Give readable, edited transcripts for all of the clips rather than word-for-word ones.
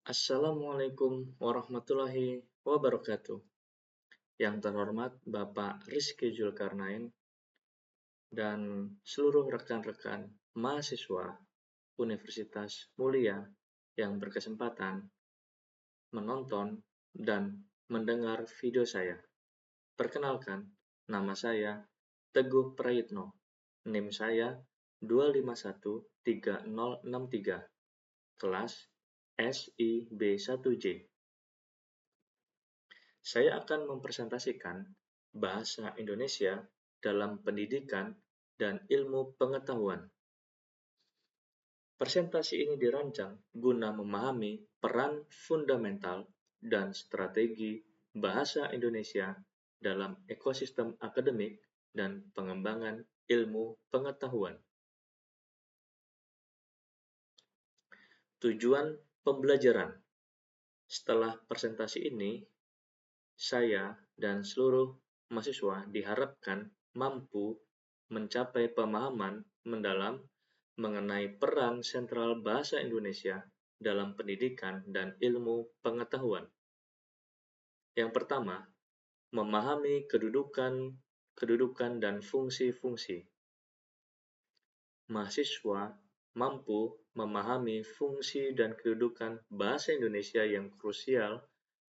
Assalamualaikum warahmatullahi wabarakatuh. Yang terhormat Bapak Rizky Zulkarnain dan seluruh rekan-rekan mahasiswa Universitas Mulia yang berkesempatan menonton dan mendengar video saya. Perkenalkan, nama saya Teguh Prayitno. NIM saya 2513063, kelas SIB1J. Saya akan mempresentasikan bahasa Indonesia dalam pendidikan dan ilmu pengetahuan. Presentasi ini dirancang guna memahami peran fundamental dan strategi bahasa Indonesia dalam ekosistem akademik dan pengembangan ilmu pengetahuan. Tujuan pembelajaran. Setelah presentasi ini, saya dan seluruh mahasiswa diharapkan mampu mencapai pemahaman mendalam mengenai peran sentral bahasa Indonesia dalam pendidikan dan ilmu pengetahuan. Yang pertama, memahami kedudukan dan fungsi-fungsi. Mahasiswa mampu memahami fungsi dan kedudukan bahasa Indonesia yang krusial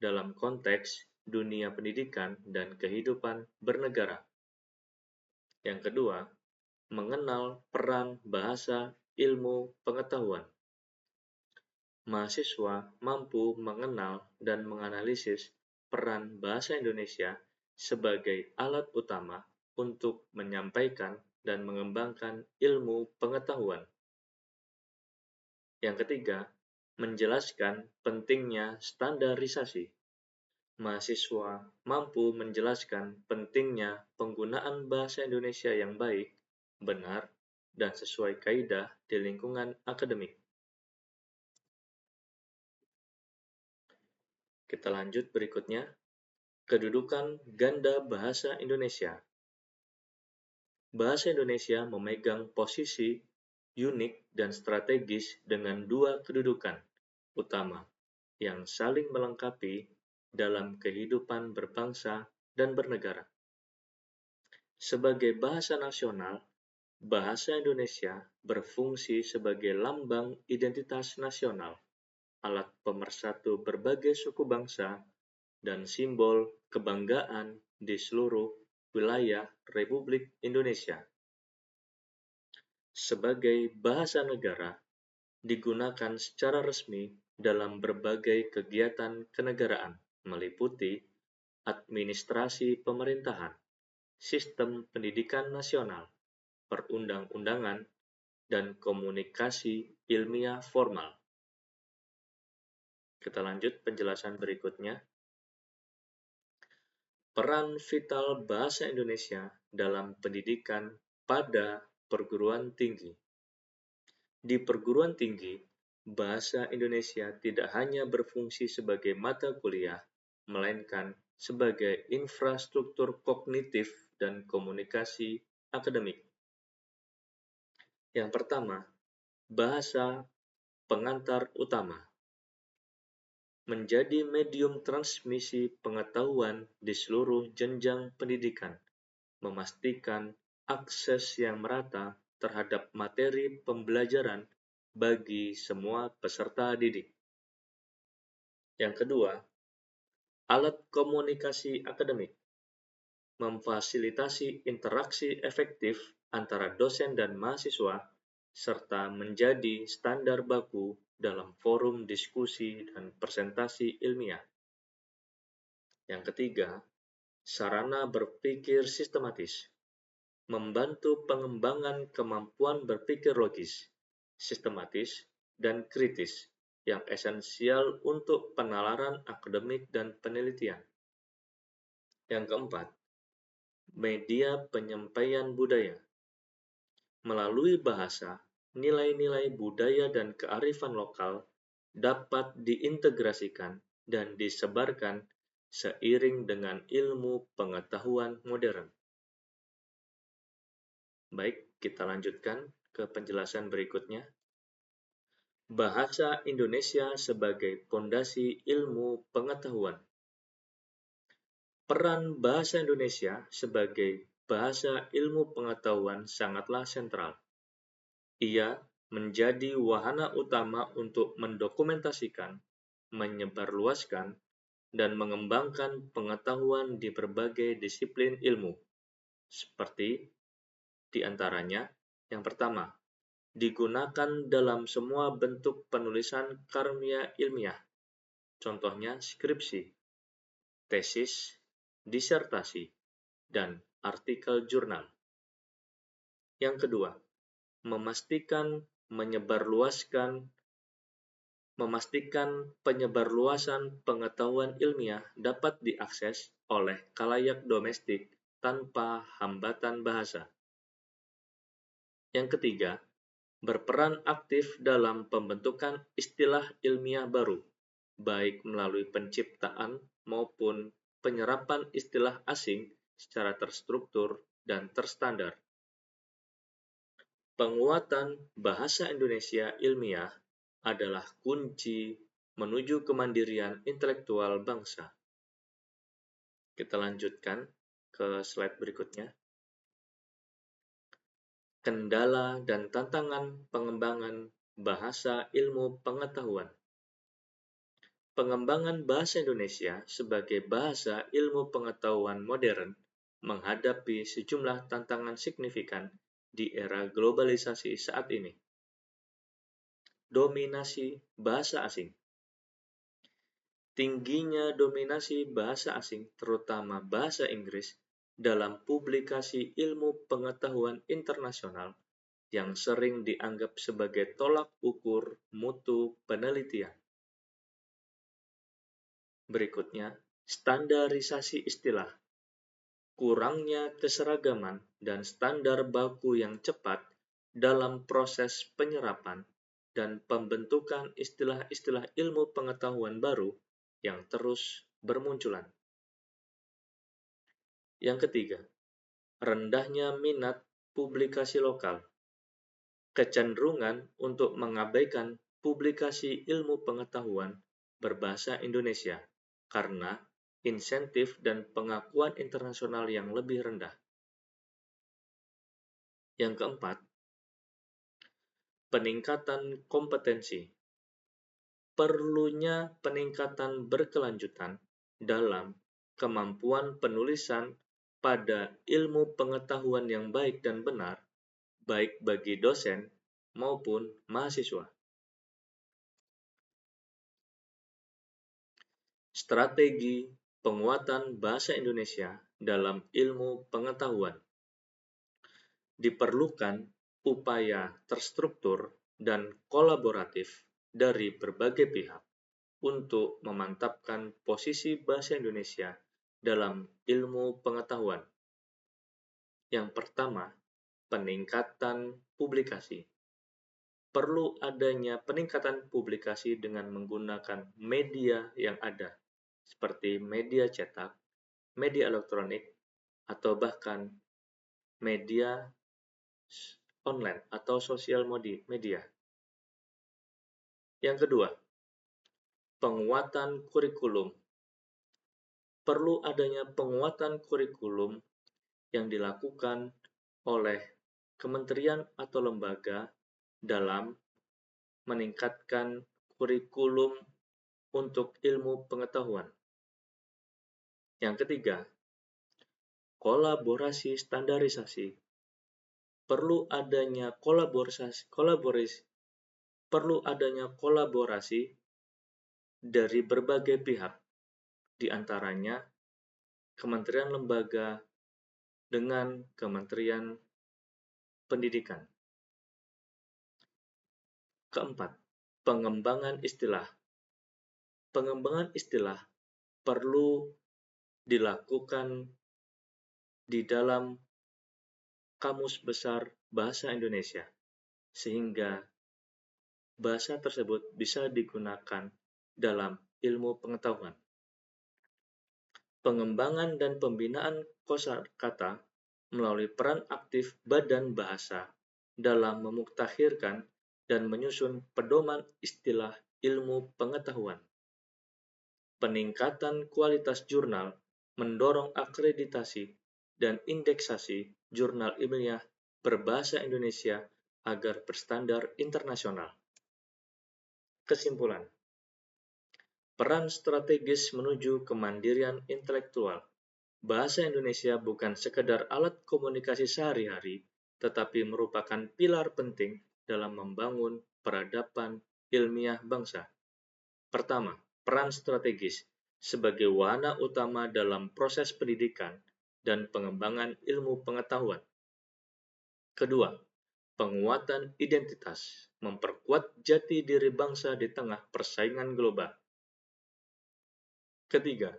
dalam konteks dunia pendidikan dan kehidupan bernegara. Yang kedua, mengenal peran bahasa ilmu pengetahuan. Mahasiswa mampu mengenal dan menganalisis peran bahasa Indonesia sebagai alat utama untuk menyampaikan dan mengembangkan ilmu pengetahuan. Yang ketiga, menjelaskan pentingnya standarisasi. Mahasiswa mampu menjelaskan pentingnya penggunaan bahasa Indonesia yang baik, benar, dan sesuai kaidah di lingkungan akademik. Kita lanjut berikutnya, kedudukan ganda bahasa Indonesia. Bahasa Indonesia memegang posisi unik dan strategis dengan dua kedudukan utama yang saling melengkapi dalam kehidupan berbangsa dan bernegara. Sebagai bahasa nasional, bahasa Indonesia berfungsi sebagai lambang identitas nasional, alat pemersatu berbagai suku bangsa, dan simbol kebanggaan di seluruh wilayah Republik Indonesia. Sebagai bahasa negara, digunakan secara resmi dalam berbagai kegiatan kenegaraan, meliputi administrasi pemerintahan, sistem pendidikan nasional, perundang-undangan, dan komunikasi ilmiah formal. Kita lanjut penjelasan berikutnya. Peran vital bahasa Indonesia dalam pendidikan pada perguruan tinggi. Di perguruan tinggi, bahasa Indonesia tidak hanya berfungsi sebagai mata kuliah, melainkan sebagai infrastruktur kognitif dan komunikasi akademik. Yang pertama, bahasa pengantar utama. Menjadi medium transmisi pengetahuan di seluruh jenjang pendidikan, memastikan akses yang merata terhadap materi pembelajaran bagi semua peserta didik. Yang kedua, alat komunikasi akademik. Memfasilitasi interaksi efektif antara dosen dan mahasiswa, serta menjadi standar baku dalam forum diskusi dan presentasi ilmiah. Yang ketiga, sarana berpikir sistematis. Membantu pengembangan kemampuan berpikir logis, sistematis, dan kritis yang esensial untuk penalaran akademik dan penelitian. Yang keempat, media penyampaian budaya. Melalui bahasa, nilai-nilai budaya dan kearifan lokal dapat diintegrasikan dan disebarkan seiring dengan ilmu pengetahuan modern. Baik, kita lanjutkan ke penjelasan berikutnya. Bahasa Indonesia sebagai pondasi ilmu pengetahuan. Peran bahasa Indonesia sebagai bahasa ilmu pengetahuan sangatlah sentral. Ia menjadi wahana utama untuk mendokumentasikan, menyebarluaskan, dan mengembangkan pengetahuan di berbagai disiplin ilmu, seperti di antaranya, yang pertama, digunakan dalam semua bentuk penulisan karya ilmiah, contohnya skripsi, tesis, disertasi, dan artikel jurnal. Yang kedua, memastikan penyebarluasan pengetahuan ilmiah dapat diakses oleh khalayak domestik tanpa hambatan bahasa. Yang ketiga, berperan aktif dalam pembentukan istilah ilmiah baru, baik melalui penciptaan maupun penyerapan istilah asing secara terstruktur dan terstandar. Penguatan bahasa Indonesia ilmiah adalah kunci menuju kemandirian intelektual bangsa. Kita lanjutkan ke slide berikutnya. Kendala dan tantangan pengembangan bahasa ilmu pengetahuan. Pengembangan bahasa Indonesia sebagai bahasa ilmu pengetahuan modern menghadapi sejumlah tantangan signifikan di era globalisasi saat ini. Dominasi bahasa asing. Tingginya dominasi bahasa asing, terutama bahasa Inggris, dalam publikasi ilmu pengetahuan internasional yang sering dianggap sebagai tolak ukur mutu penelitian. Berikutnya, standarisasi istilah. Kurangnya keseragaman dan standar baku yang cepat dalam proses penyerapan dan pembentukan istilah-istilah ilmu pengetahuan baru yang terus bermunculan. Yang ketiga, rendahnya minat publikasi lokal. Kecenderungan untuk mengabaikan publikasi ilmu pengetahuan berbahasa Indonesia karena insentif dan pengakuan internasional yang lebih rendah. Yang keempat, peningkatan kompetensi. Perlunya peningkatan berkelanjutan dalam kemampuan penulisan pada ilmu pengetahuan yang baik dan benar, baik bagi dosen maupun mahasiswa. Strategi penguatan bahasa Indonesia dalam ilmu pengetahuan. Diperlukan upaya terstruktur dan kolaboratif dari berbagai pihak untuk memantapkan posisi bahasa Indonesia dalam ilmu pengetahuan. Yang pertama, peningkatan publikasi. Perlu adanya peningkatan publikasi dengan menggunakan media yang ada, seperti media cetak, media elektronik, atau bahkan media online atau sosial media. Yang kedua, penguatan kurikulum. Perlu adanya penguatan kurikulum yang dilakukan oleh kementerian atau lembaga dalam meningkatkan kurikulum untuk ilmu pengetahuan. Yang ketiga, kolaborasi standarisasi. Perlu adanya kolaborasi dari berbagai pihak, di antaranya kementerian lembaga dengan Kementerian Pendidikan. Keempat, pengembangan istilah. Pengembangan istilah perlu dilakukan di dalam Kamus Besar Bahasa Indonesia, sehingga bahasa tersebut bisa digunakan dalam ilmu pengetahuan. Pengembangan dan pembinaan kosakata melalui peran aktif badan bahasa dalam memuktakhirkan dan menyusun pedoman istilah ilmu pengetahuan. Peningkatan kualitas jurnal mendorong akreditasi dan indeksasi jurnal ilmiah berbahasa Indonesia agar berstandar internasional. Kesimpulan, peran strategis menuju kemandirian intelektual. Bahasa Indonesia bukan sekedar alat komunikasi sehari-hari, tetapi merupakan pilar penting dalam membangun peradaban ilmiah bangsa. Pertama, peran strategis sebagai wahana utama dalam proses pendidikan dan pengembangan ilmu pengetahuan. Kedua, penguatan identitas, memperkuat jati diri bangsa di tengah persaingan global. Ketiga,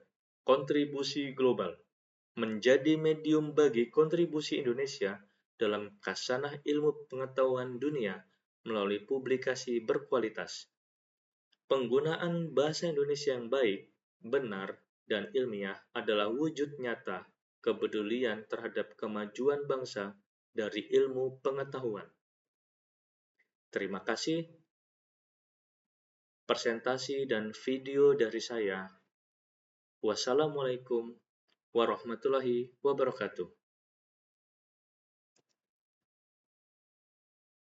kontribusi global, menjadi medium bagi kontribusi Indonesia dalam khasanah ilmu pengetahuan dunia melalui publikasi berkualitas. Penggunaan bahasa Indonesia yang baik, benar, dan ilmiah adalah wujud nyata kepedulian terhadap kemajuan bangsa dari ilmu pengetahuan. Terima kasih. Presentasi dan video dari saya. Wassalamualaikum warahmatullahi wabarakatuh.